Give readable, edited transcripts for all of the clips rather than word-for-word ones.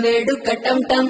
వేడుక టం టం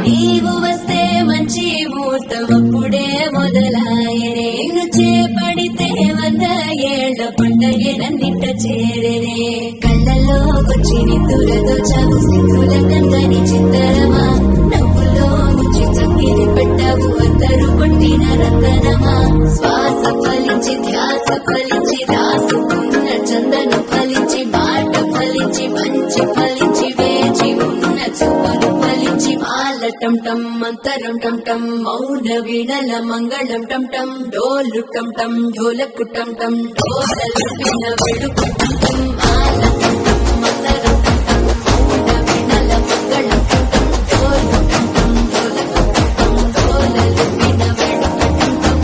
నీవు వస్తే మంచి ముహూర్తం అప్పుడే మొదలాయనే నిన్ను చేపడితే 100 ఏళ్ల పండగెనన్నింట చేరేనే కళ్ళలోకొచ్చి నిద్దురతో చావు సిగ్గుల కందని చిత్తరమా నవ్వులో ముచ్చి చక్కిరి పెట్టావు అద్దరు కొట్టిన రతనమా శ్వాస ఫలించి ధ్యాస ఫలించి దాసుకున్న చందను ఫలించి మాట ఫలించి మంచి ఫలించి వేచి ఉన్న చూపులు ఫలించి మాల టం టం మంతరం టం టం మౌన వీణల మంగళం టం టం డోలు టం టం ఢోలకు టం టం డోలలు విన వెడుకు టం టం మాల టం టం మంతరం టం టం మౌన వీణల మంగళం టం టం డోలు టం టం ఢోలకు టం టం డోలలు విన వెడుకు టం టం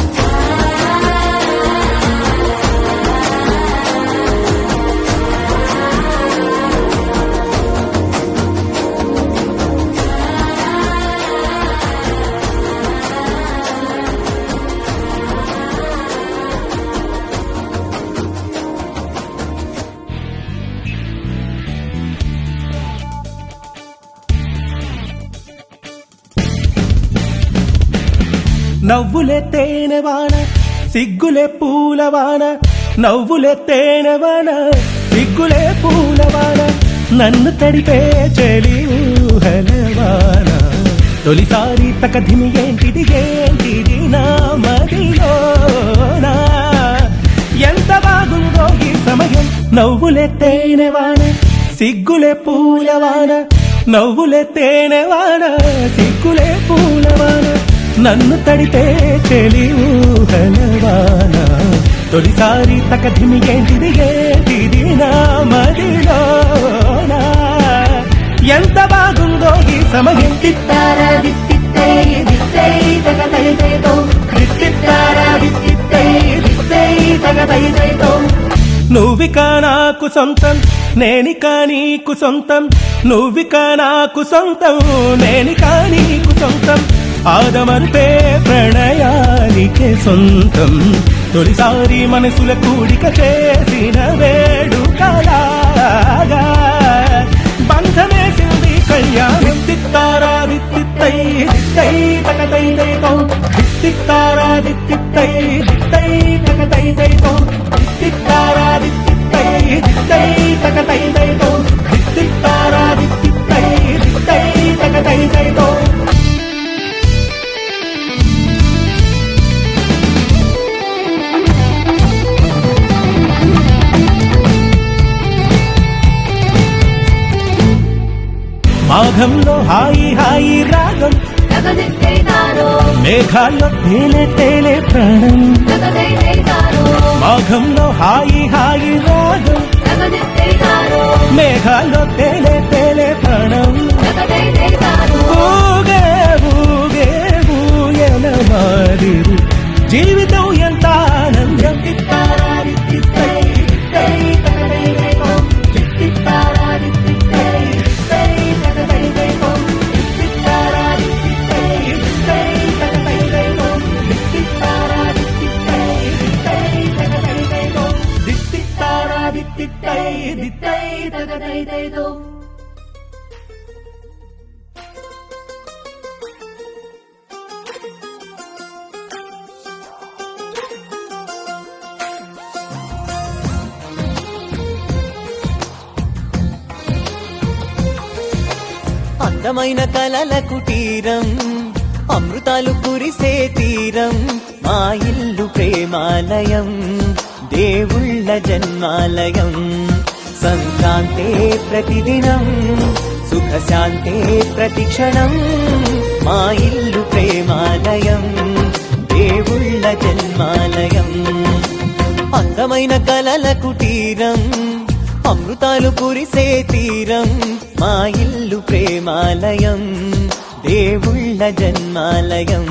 నవ్వులే తేనెవాన సిగ్గులే పూలవాన నవ్వులే తేనెవాన సిగ్గులే పూలవాన నన్ను తడిపే చెలి ఊహలవాన తొలిసారి తకధిమి ఏంటిది ఏంటిది నా మదిలోనా ఎంత బాగుందో ఈ సమయం నవ్వులే తేనెవాన సిగ్గులే పూలవాన నవ్వులే తేనెవాన సిగ్గులే పూలవాన నన్ను తడితే చెలి ఊహలవాన తొలిసారి తకధిమి ఏంటిది ఏంటిది నా మదిలోనా ఎంత బాగుందో ఈ సమయం తిత్తారా దిత్తిత్తై దిత్తై తగదైదైదో దిత్తిత్తారా దిత్తిత్తై దిత్తై తగదైదైదో నువ్విక నాకు సొంతం నేనిక నీకు సొంతం నువ్విక నాకు సొంతం నేనిక నీకు సొంతం ఆదమరుపే ప్రణయానికే సొంతం తొలిసారి మనసుల కూడిక చేసిన వేడుకలాగా బంధమేసింది కళ్యాణం తిత్తారా దిత్తిత్తై దిత్తై తగదైదైదో దిత్తిత్తారా దిత్తిత్తై దిత్తై తగదైదైదో దిత్తిత్తారా దిత్తిత్తై దిత్తై తగదైదైదో దిత్తిత్తారా దిత్తిత్తై దిత్తై తగదైదైదో మాఘంలో హాయి హాయి రాగం తగదిత్తైదారో మేఘాల్లో తేలే తేలే ప్రాణం తగదైదైదారో మాఘంలో హాయి హాయి రాగం తగదిత్తైదారో మేఘాల్లో తేలే తేలే ప్రాణం తగదైదైదారో ఊగే ఊగే ఊయల మాదిరు జీవితం ఎంత ఆనందం తిత్తారా దిత్తిత్తై దిత్తై తగదైదైదో దిత్తిత్తారా దిత్తిత్తై దిత్తై తగదైదైదో దిత్తిత్తారా దిత్తిత్తై దిత్తై తగదైదైదో దిత్తిత్తారా దిత్తిత్తై దిత్తై తగదైదైదో దిత్తిత్తారా దిత్తిత్తై దిత్తై తగదైదైదో అందమైన కలల కుటీరం అమృతాలు కురిసే తీరం మా ఇల్లు ప్రేమాలయం దేవుళ్ళ జన్మాలయం సంక్రాంతే ప్రతిదినం సుఖశాంతే ప్రతిక్షణం మా ఇల్లు ప్రేమాలయం దేవుళ్ళ జన్మాలయం అందమైన కలల కుటీరం అమృతాలు కురిసే తీరం మా ఇల్లు ప్రేమాలయం దేవుళ్ళ జన్మాలయం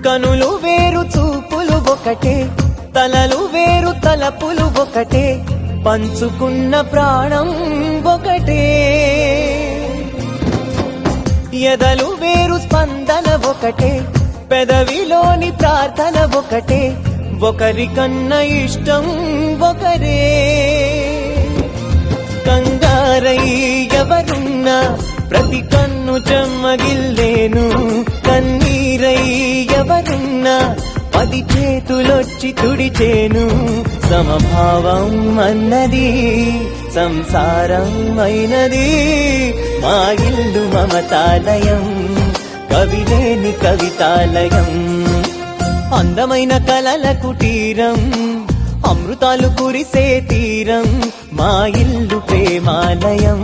కనులు వేరు చూపులు ఒకటే, తలలు వేరు తలపులు ఒకటే, పంచుకున్న ప్రాణం ఒకటే. ఎదలు వేరు స్పందన ఒకటే, పెదవిలోని ప్రార్థన ఒకటే, ఒకరికన్నా ఇష్టం ఒకరే. కంగారై ఎవరున్నా ప్రతి కన్ను చెమ్మగిల్లేను, కన్నీరై ఎవరున్నా 10 చేతులొచ్చి తుడిచేను. సమభావం అన్నది సంసారం అయినది, మా ఇల్లు మమతాలయం, కవిలేని కవితాలయం. అందమైన కలల కుటీరం, అమృతాలు కురిసే తీరం, మా ఇల్లు ప్రేమాలయం,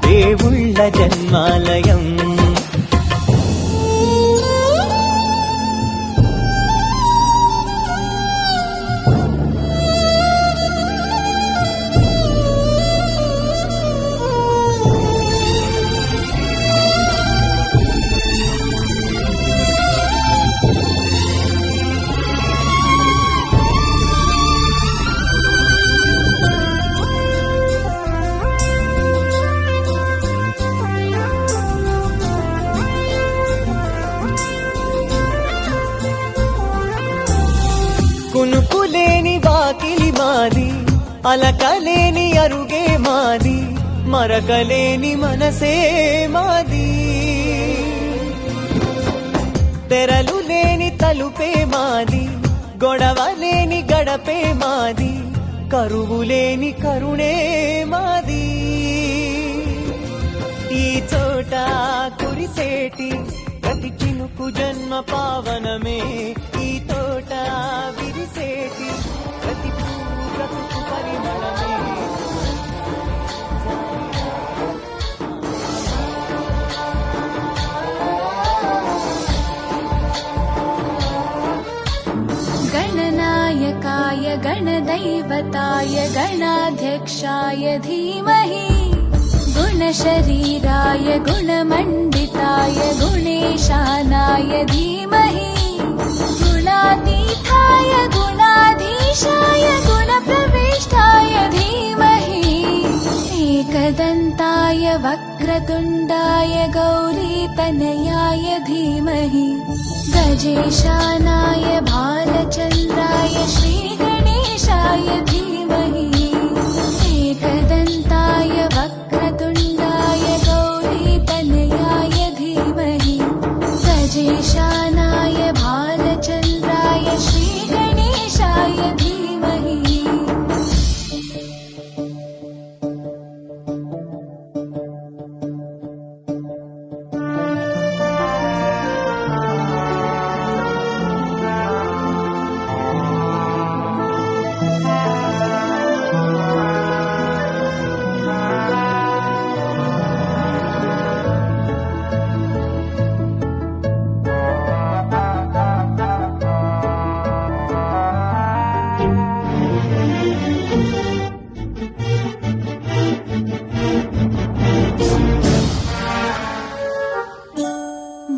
దేవుళ్ళ జన్మాలయం. కునుకులేని వాకిలి మాది, అలకలేని అరుగే మాది, మరకలేని మనసే మాది. తెరలు లేని తలుపే మాది, గొడవ లేని గడపే మాది, కరువు లేని కరుణే మాది. ఈ చోట కురిసేటి ప్రతి చినుకు జన్మ పావనమే, ఈ తోట విరిసేటి ప్రతి పువ్వు బ్రతుకు పరిమళమే. गणनायकाय गणदैवताय गणाध्यक्षाय धीमहि, गुणशरीराय गुणमण्डिताय गुणेशानाय धीमहि, गुणातीताय गुणाधीशाय गुणप्रविष्टाय धीमहि, एकदन्ताय वक्रतुण्डाय गौरीतनयाय धीमहि, गजेशानाय भालचन्द्राय श्रीगणेशाय धीमहि, एकदन्ताय वक्रतुण्डाय गौरीतनयाय धीमहि, गजेशानाय भालचन्द्राय श्रीगणेशाय धीमहि.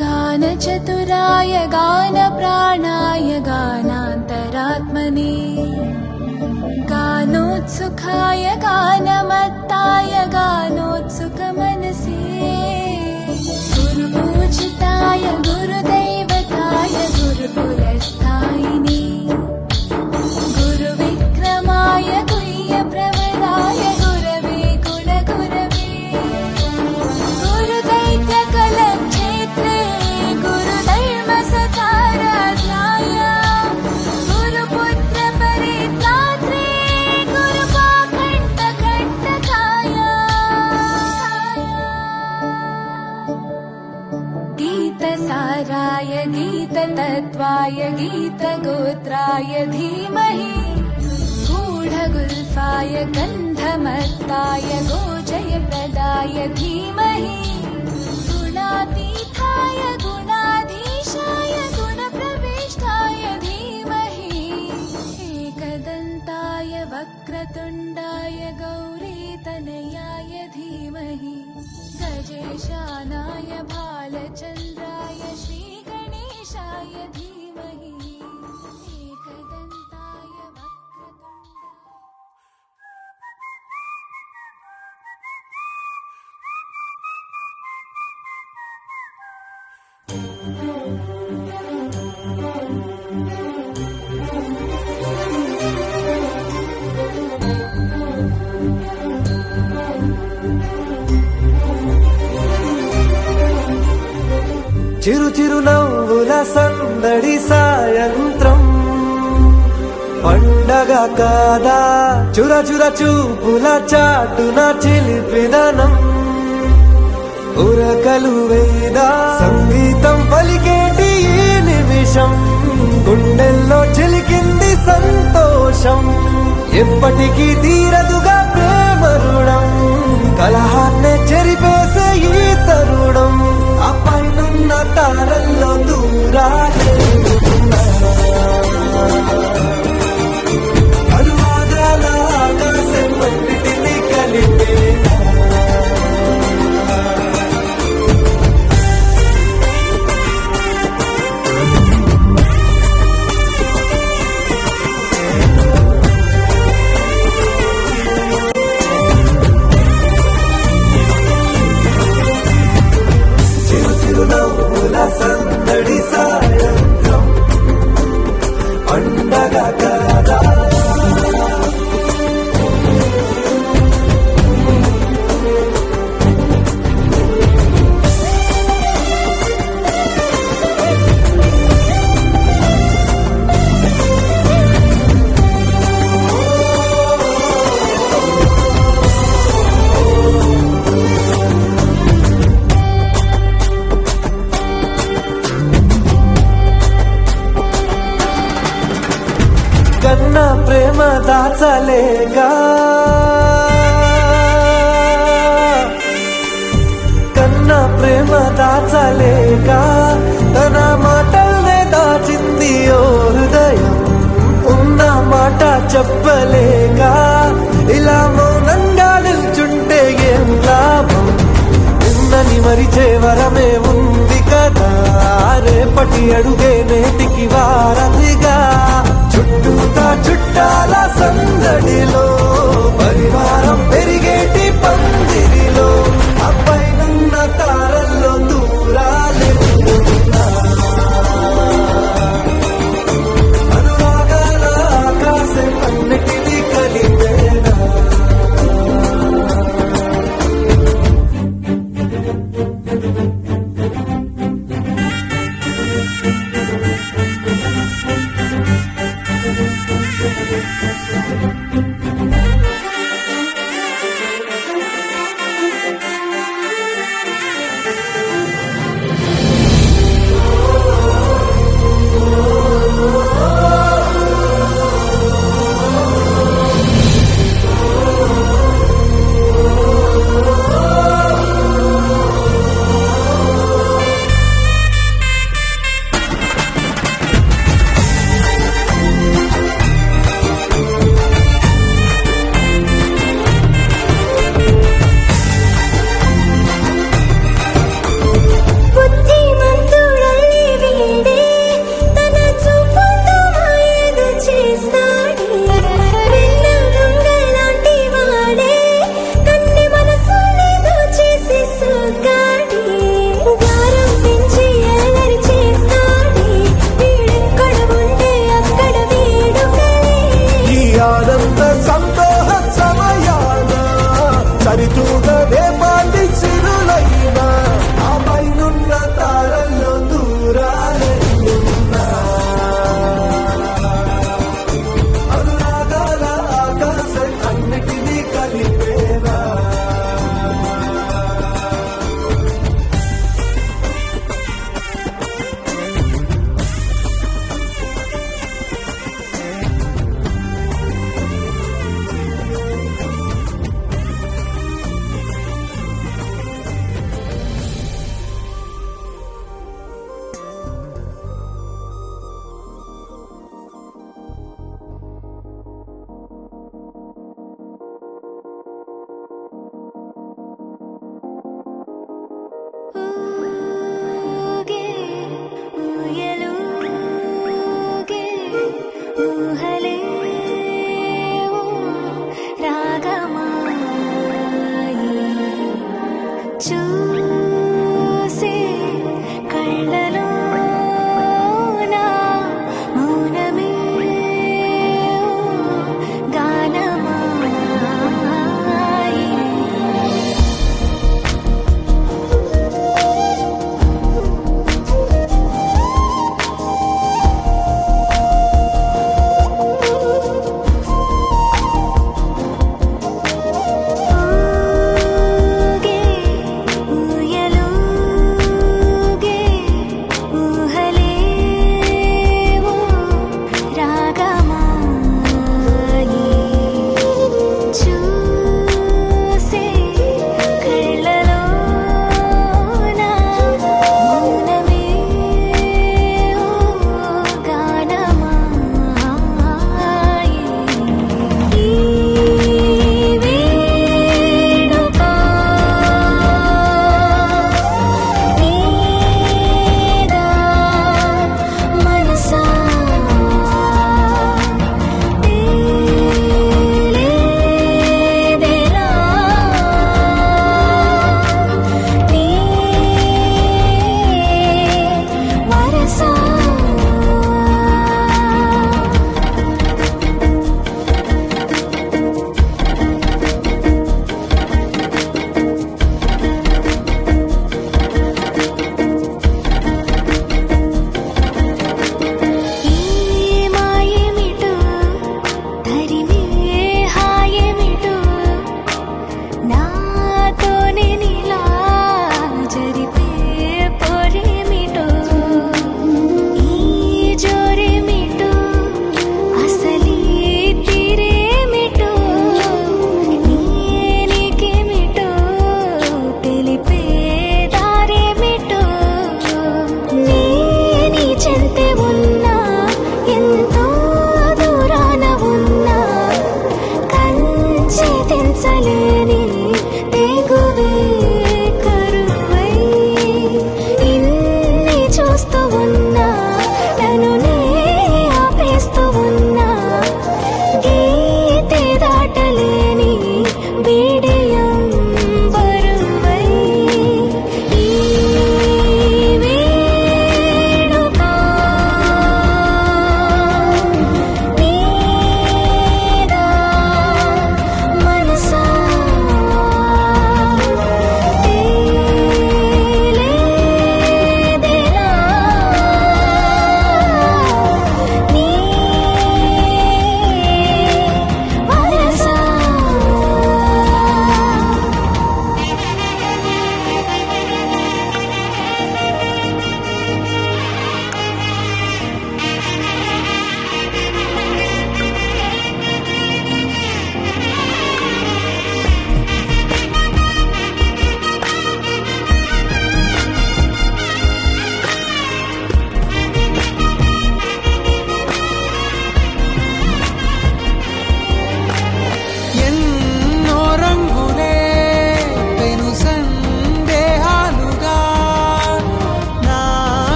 गानचतुराय गानप्राणाय गानान्तरात्मने, गानोत्सुकाय गानमत्ताय गानोत्सुकमनसे, गुरुपूजिताय गुरुदैवताय गुरुकुलस्थायिने, गुरुविक्रमाय गुह्यप्रवराय गुरवे कुलगुरवे, गुरुदैत्यकलक्षेत्रे गुरुधर्मसताराध्याय, गुरुपुत्रपरित्रात्रे गुरुपाखण्डखण्डकाय. गीतसाराय गीततत्त्वाय गीतगोत्राय धीमहि, गूढगुल्फाय गन्धमत्ताय गोजयप्रदाय धीमहि, गुणातीताय गुणाधीशाय गुणप्रविष्टाय धीमहि, एकदन्ताय वक्रतुण्डाय गौरीतनयाय धीमहि, गजेशानाय भालचन्द्राय श्रीगणेशाय धीमहि एकदन्ताय वक्रतुण्डाय చిరు చిరు నవ్వుల సందడి సాయంత్రం పండగ కాదా చుర చుర చూపుల చాటున చిలిపిదనం ఉరకలు వేదా సంగీతం పలికేటి ఈ నిమిషం గుండెల్లో చిలికింది సంతోషం ఎప్పటికీ తీరదుగా ప్రేమ రుణం కలహాన్నే చెరిపేసే ఈ తరుణం ఆ పైనున్న తారల్లో దూరాలే అనువాదాల ఆకాశం అన్నిటినీ కలిపే సందడి సాయంత్రం పండగ కాదా కన్నా ప్రేమ దాచలేగా కన్నా ప్రేమ దాచలేగా తన మాటల్నే దాచింది ఓ హృదయం ఉన్న మాట చెప్పలేగా ఇలా మౌనంగా నిల్చుంటే ఏం లాభం నిన్నని మరిచే వరమే ఉంది కదా రేపటి అడుగే నేటికి వారధిగా చుట్టూతా చుట్టాల సందడిలో పరివారం పెరిగేటి పందిరిలో అబ్బాయినున్న తారల్లో దూరాలే అనురాగాల ఆకాశం అన్నిటినీ కలిపేనా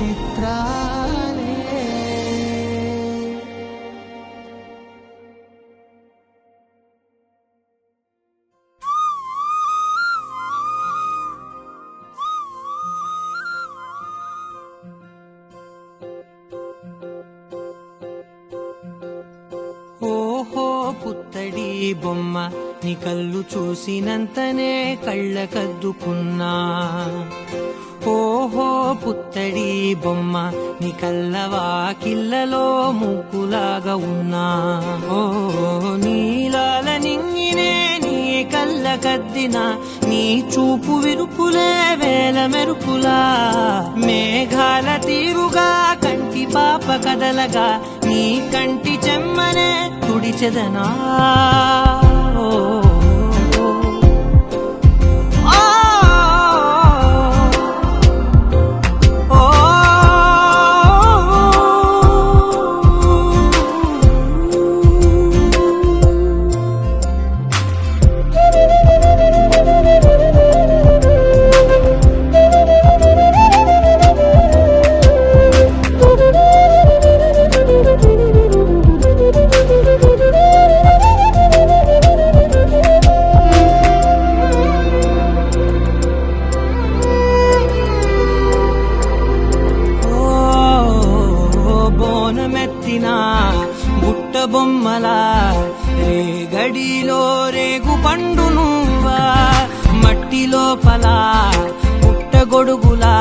చిత్రాలే. ఓహో పుత్తడి బొమ్మ నీ కళ్ళు చూసినంతనే కళ్ళకద్దుకున్నా. ఓహో పుత్తడి బొమ్మ నీ కళ్ళవాకిళ్ళలో ముగ్గులాగా ఉన్నా. ఓ నీలాల నింగినే నీ కళ్ళకద్దిన నీ చూపు విరుపులే వేల మెరుపులా. మేఘాల తీరుగా కంటి పాప కదలగా నీ కంటి చెమ్మనే తుడిచెదనా. ఓ బుట్ట బొమ్మలా రేగడిలో రేగు పండు నువ్వా. మట్టి లోపల పుట్ట గొడుగులా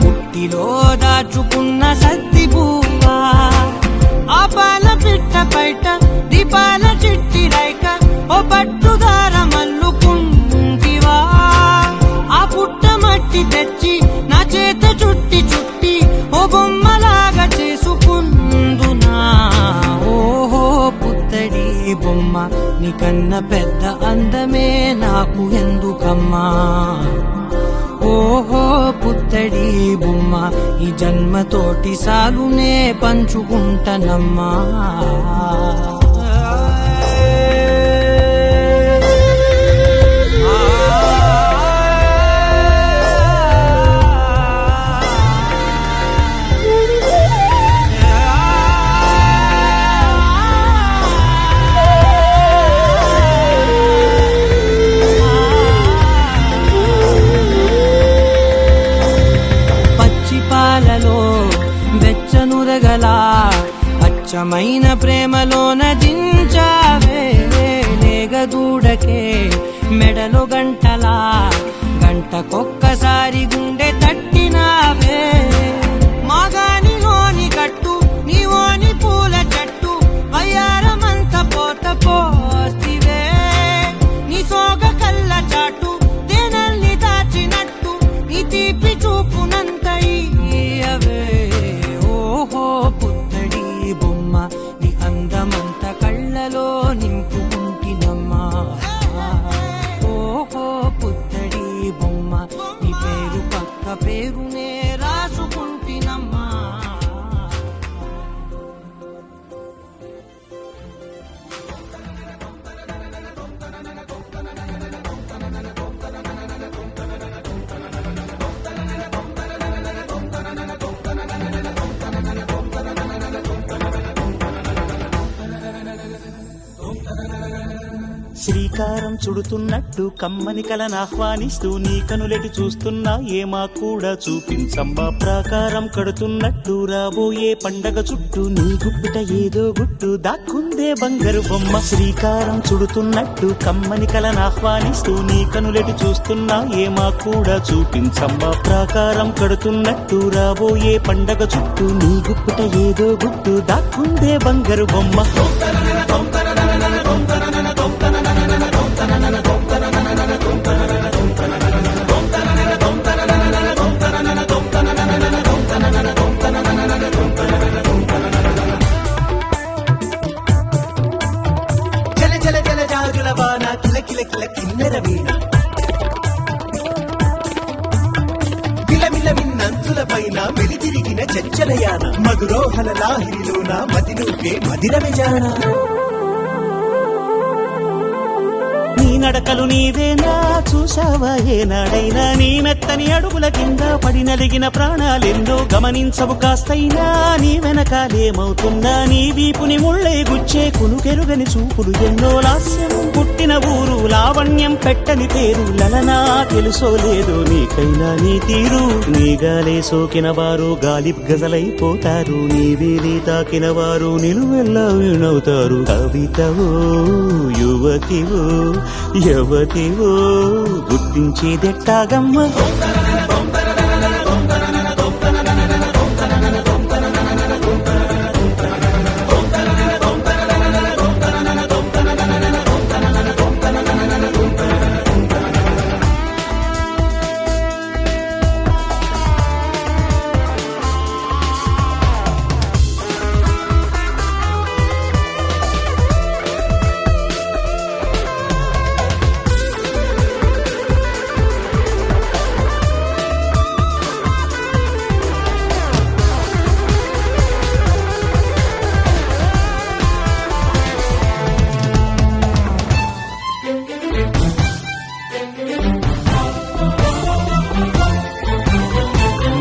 పుట్టిలో దాచుకున్న సత్తి పువ్వా. ఆ పాల పిట్ట బయట దీపాల చిట్టి రైక ఓ పట్టుదార మల్లుకుంటివా. ఆ పుట్ట మట్టి తెచ్చి నా చేత చుట్టి చుట్టి ఓ బొమ్మలాగా చేసుకుందునా. ఓహో పుత్తడి బొమ్మ నీకన్న పెద్ద అందమే నాకు ఎందుకమ్మా. ఓహో పుత్తడి బొమ్మ ఈ జన్మతోటి సాలునే పంచుకుంటనమ్మా. పాలలో వెచ్చనురగల అచ్చమైన ప్రేమలోన దించావే. లేగదూడకే మెడలో గంటలా గంటకొక్కసారి గుండె తట్టినావే. మాగానిలోని గట్టు నీవోని పూల చెట్టు వయ్యారమంత పోత పోస్తివే. నీ సోగ కళ్ళ చాటు దేనల్ని దాచినట్టు నీ తీపి చూపునంత ఇయ్యవే. ఓహో పుత్తడి బొమ్మ నీ అందమంత కళ్ళలో నింపుకుంటినమ్మా. ఓహో పుత్తడి బొమ్మ నీ పేరు పక్క పేరునే రాసుకుంటినమ్మా. శ్రీకారం చుడుతున్నట్టు కమ్మని కలను ఆహ్వానిస్తూ నీ కనులెటి చూస్తున్నా ఏమా కూడా చూపించమ్మా. ప్రాకారం కడుతున్నట్టు రాబోయే పండగ చుట్టూ నీ గుప్పిట ఏదో గుట్టు దాక్కుందే బంగారు బొమ్మ. శ్రీకారం చుడుతున్నట్టు కమ్మని కలను ఆహ్వానిస్తూ నీ కనులెటి చూస్తున్నా ఏమా కూడా చూపించమ్మా. ప్రాకారం కడుతున్నట్టు రాబోయే పండగ చుట్టూ నీ గుప్పిట ఏదో గుట్టు దాక్కుందే బంగారు బొమ్మ. జల జల జల జాజుల వాన కిల కిల కిల కిన్నెర వీణ విలమిల మిన్నంచుల పైన వెలితిరిగిన చచ్చలయాన మధురోహల లాహిరిలోన మదినూపే మదిర విజాన. నడకలు నీవేనా చూసావా ఏనాడైనా నీ మెత్తని అడుగుల కింద పడి నలిగిన ప్రాణాలెన్నో గమనించవు కాస్తైనా నీ వెనకాలేమవుతున్నా నీ వీపుని ముళ్ళే గుచ్చే కునుకెరుగని చూపులు ఎన్నో లాస్యం పుట్టిన ఊరు లావణ్యం పెట్టని పేరు లలనా తెలుసో లేదో నీకైనా నీ తీరు నీ గాలే సోకిన వారు గాలి గజలైపోతారు నీ వేలి తాకిన వారు నిలువెల్లా వీణవుతారు కవితవో యువతివో యవతివో గుర్తించేదెట్టాగమ్మ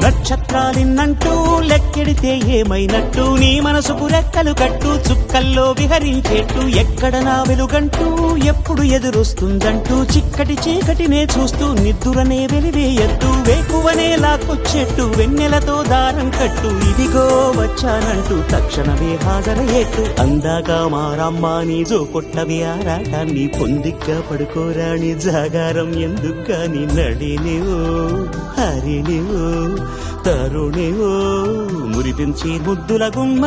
నక్షత్రాలిన్నంటూ లెక్కెడితే ఏమైనట్టు నీ మనసుకు రెక్కలు కట్టు చుక్కల్లో విహరించేట్టు ఎక్కడ నా వెలుగంటూ ఎప్పుడు ఎదురొస్తుందంటూ చిక్కటి చీకటినే చూస్తూ నిద్దురనే వెలివేయద్దు వేకువనే లాక్కొచ్చేట్టు వెన్నెలతో దారం కట్టు ఇదిగో వచ్చానంటూ తక్షణమే హాజరయ్యేట్టు అందాక మారమ్మ నీ జో కొట్టవి ఆరాటాన్ని పొందిగ్గా పడుకోరాని జాగారం ఎందుకు నీ నడినివో హరినివో తరుణివో మురిపించి ముద్దుల గుమ్మ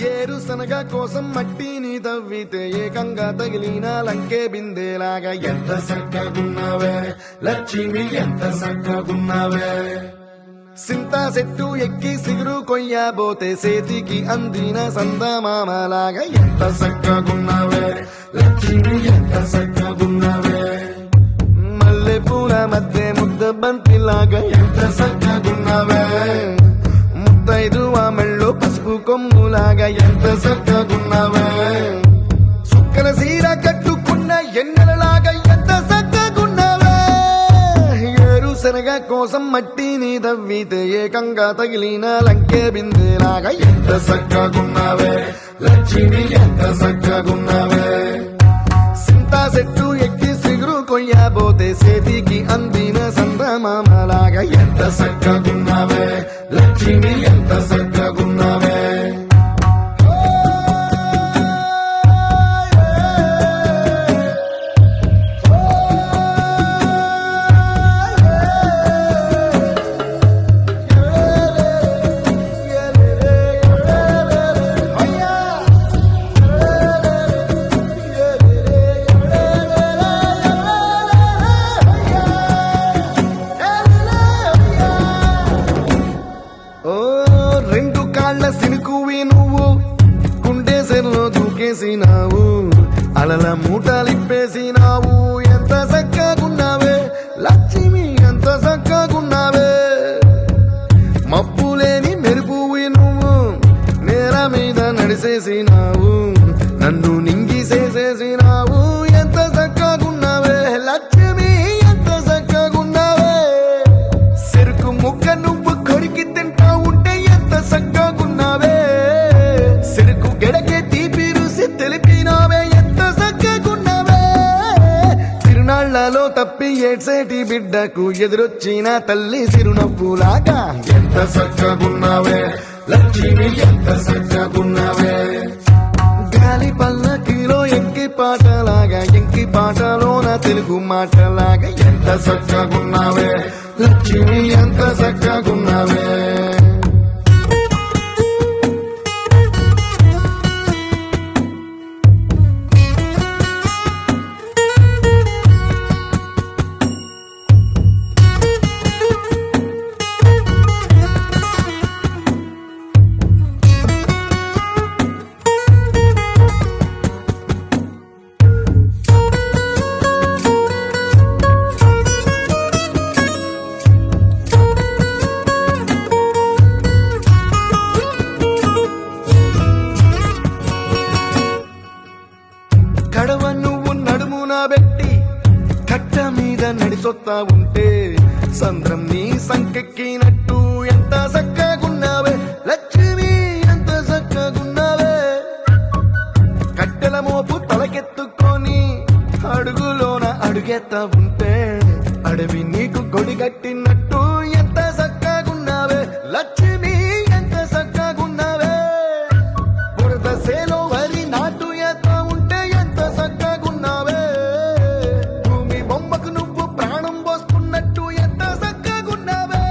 ఏరుశనగ కోసం మట్టిని తవ్వితే ఏకంగా తగిలిన లంకే బిందేలాగా ఎంత చక్కగున్నావే లక్ష్మి ఎంత చక్కగున్నావే సింతా చెట్టు ఎక్కి సిగురు కొయ్యబోతే సేతికి అందిన సందమామలాగా ఎంత చక్కగున్నావే లక్ష్మి ఎంత చక్కగున్నావే మల్లె పూల మధ్య ముద్ద బంతిలాగా ఎంత చక్కగున్నావే ముద్దైదు మెళ్ళో పసుపు కొమ్ములాగా ఎంత చక్కగున్నావే సుక్కల సీర కట్టుకున్న ఎన్నెలలాగా ఎంత చక్కగున్నావే ఏరుశనగ కోసం మట్టిని తవ్వితే ఏకంగా తగిలిన లంకే బిందేలాగా ఎంత చక్కగున్నావే లక్ష్మి ఎంత చక్కగున్నావే సింతా చెట్టు ఎక్కి సిగురు కొయ్యబోతే సేతికి అందిన సందమామలాగా ఎంత చక్కగున్నావే లక్ష్మి ఎంత చక్కగున్నావే దూకేసినావు అలల మూటలిప్పేసినావు ఎంత చక్కగున్నావే లక్ష్మి ఎంత చక్కగున్నావే మబ్బులేని మెరుపువి నువ్వు నేల మీద నడిసేసినావు నన్ను నింగిసేసేసినావు ఎంత చక్కగున్నావే లక్ష్మి ఎంత చక్కగున్నావే చెరుకు ముక్క నువ్వు కొరికి తింటా ఉంటే ఎంత చక్కగున్నావే చెరుకు గెడకే తీపి రుసి తెలిపినావే ఎంత చక్కగున్నావే తిరునాళ్లలో తప్పి ఏడ్సేటి బిడ్డకు ఎదురొచ్చిన తల్లి చిరునవ్వులాగా ఎంత చక్కగున్నావే లక్ష్మి ఎంత చక్కగున్నావే గాలి పల్లకిలో ఎంకి పాటలాగా ఎంకి పాటలోన తెలుగు మాటలాగా ఎంత చక్కగున్నావే లక్ష్మి ఎంత చక్కగున్నావే అడుగేస్తా ఉంటే సంద్రం నీ సంకెక్కినట్టు ఎంత చక్కగున్నావే లక్ష్మి, ఎంత చక్కగున్నావే. కట్టెల మోపు తలకెత్తుకొని అడుగులోన అడుగేస్తా ఉంటే అడవి నీకు గొడిగట్టినట్టు ఎంత చక్కగున్నావే లక్ష్మి, ఎంత చక్కగున్నావే. బురద సేలో వరి నాటు ఏతా ఉంటే ఎంత చక్కగున్నావే. భూమి బొమ్మకు నువ్వు ప్రాణం పోస్తున్నట్టు ఎంత చక్కగున్నావే.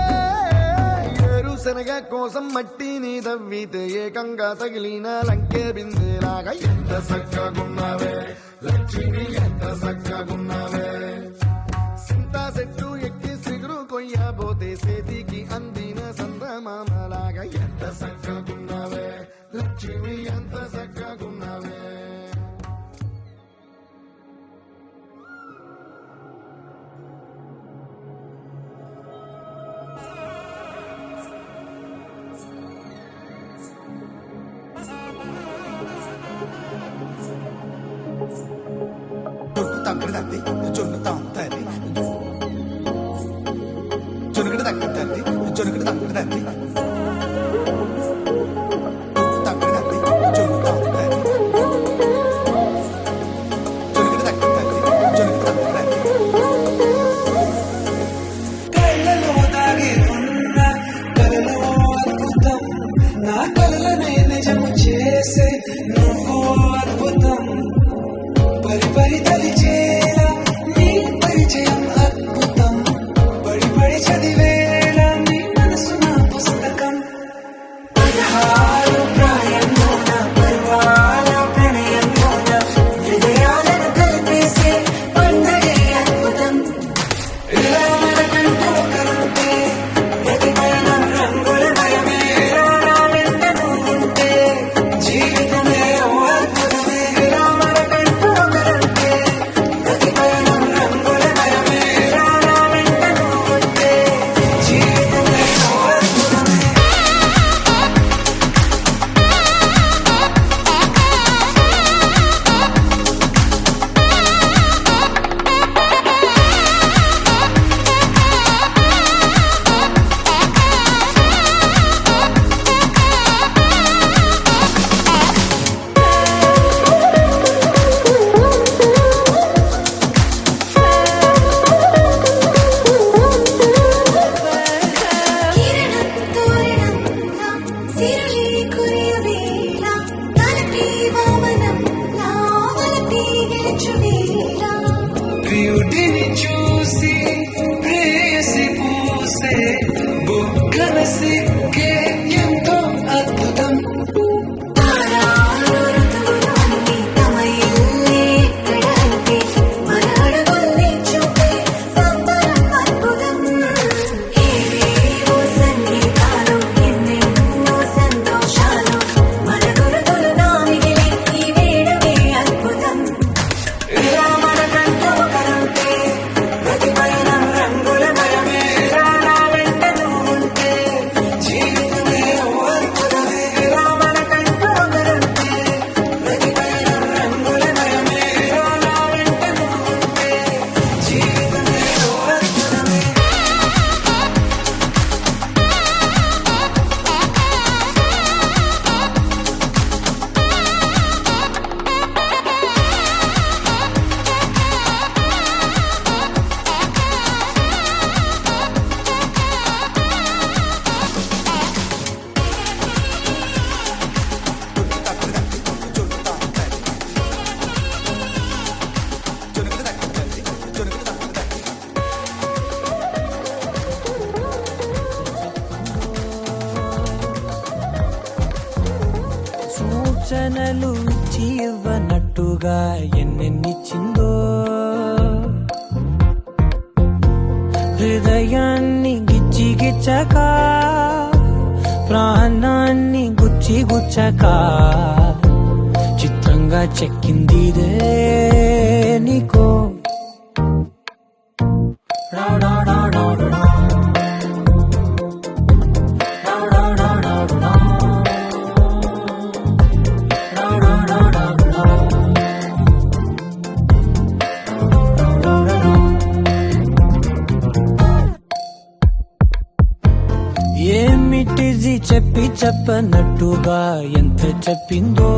ఏరుశనగ కోసం మట్టిని దవ్వితే ఏకంగా తగిలిన లంకే బిందెలాగా ఎంత చక్కగున్నావే లక్ష్మి, ఎంత చక్కగున్నావే. సింతా చెట్టు ఎక్కి సిగురు కొయ్యబోతే చేతికి అందిన సందమామలాగా ఎంత చక్కగున్నావే లక్ష్మి, ఎంత చక్కగున్నావే. తక్కడ తల్లి జొన్ను తాంతల్లి జొనుగడ తక్కడ తల్లి జొనుగడ తక్కడ తల్లి తక్కడ తల్లి జొన్ను తాంతల్లి జొనుగడ తక్కడ తల్లి జొనుగడ తక్కడ తల్లి. కళ్ళలో దాగి ఉన్న కలలో అద్భుతం, నా కలలనే నిజము చేసే నువ్వు అద్భుతం. పరి పరి తలిచేలా నీ పరిచయం అద్భుతం, పడి పడి చదివేలా నీ మనసు నా పుస్తకం. 16 ప్రాయంలోన పర్వాల ప్రణయంలోన హృదయాలను కలిపేసే పండగే అద్భుతం. ఇలా మనకంటూ ఒకరుంటే ప్రతి పయనం రంగులమయమే, నా వెంట నువ్వుంటే జీవితమే ఓ అద్భుతమే. ఇలా మనకంటూ ఒకరుంటే ప్రతి పయనం రంగులమయమే, నా వెంట నువ్వుంటే జీవితమే ఓ అద్భుతమే. కిరణం తోరణంలా సిరులే కురియవేళ తలపి వామనంలా వలపి గెలుచువేళ. ప్రియుడిని చూసి ప్రేయసి పూసే బుగ్గల సిగ్గే ఎంతో అద్భుతం. తారాలు ఋతువులు అన్నీ తమ ఇల్లే ఎక్కడ అంటే మన అడుగుల్ని చూపే సంబరం అద్భుతం. ఏవేవో సంగీతాలు ఎన్నెన్నో సంతోషాలు మన గురుతులు నామిగిలి ఈ వేడమే అద్భుతం. ఇలా మనకంటూ ఒకరుంటే ప్రతి పయనం రంగులమయమే, నా వెంట నువ్వుంటే జీవితమే ఓ అద్భుతమే. ఇలా మనకంటూ ఒకరుంటే ప్రతి పయనం రంగులమయమే, నా వెంట నువ్వుంటే జీవితమే ఓ అద్భుతమే. సూచనలు ఇచ్చి ఇవ్వనట్టుగా ఎన్నెన్నిచ్చిందో, హృదయాన్ని గిచ్చి గిచ్చక ప్రాణాన్ని గుచ్చి గుచ్చక చిత్రంగా చెక్కిందిదే నీకో. ఏమిటిది చెప్పి చెప్పనట్టుగా ఎంత చెప్పిందో